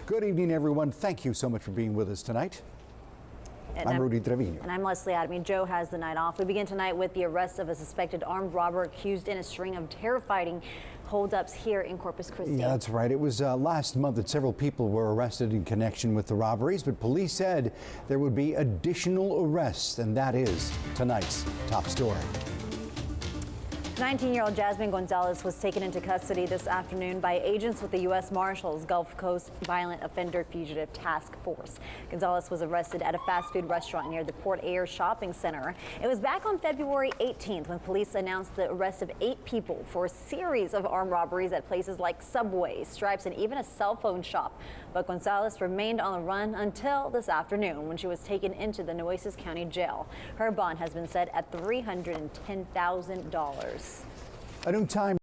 Good evening, everyone. Thank you so much for being with us tonight. I'm Rudy Trevino. And I'm Leslie Adamy. Joe has the night off. We begin tonight with the arrest of a suspected armed robber accused in a string of terrifying holdups here in Corpus Christi. Yeah, that's right. It was last month that several people were arrested in connection with the robberies, but police said there would be additional arrests, and that is tonight's top story. 19-year-old Jasmine Gonzalez was taken into custody this afternoon by agents with the U.S. Marshals Gulf Coast Violent Offender Fugitive Task Force. Gonzalez was arrested at a fast food restaurant near the Port Air Shopping Center. It was back on February 18th when police announced the arrest of 8 people for a series of armed robberies at places like Subway, Stripes, and even a cell phone shop. But Gonzalez remained on the run until this afternoon when she was taken into the Nueces County Jail. Her bond has been set at $310,000. A new time.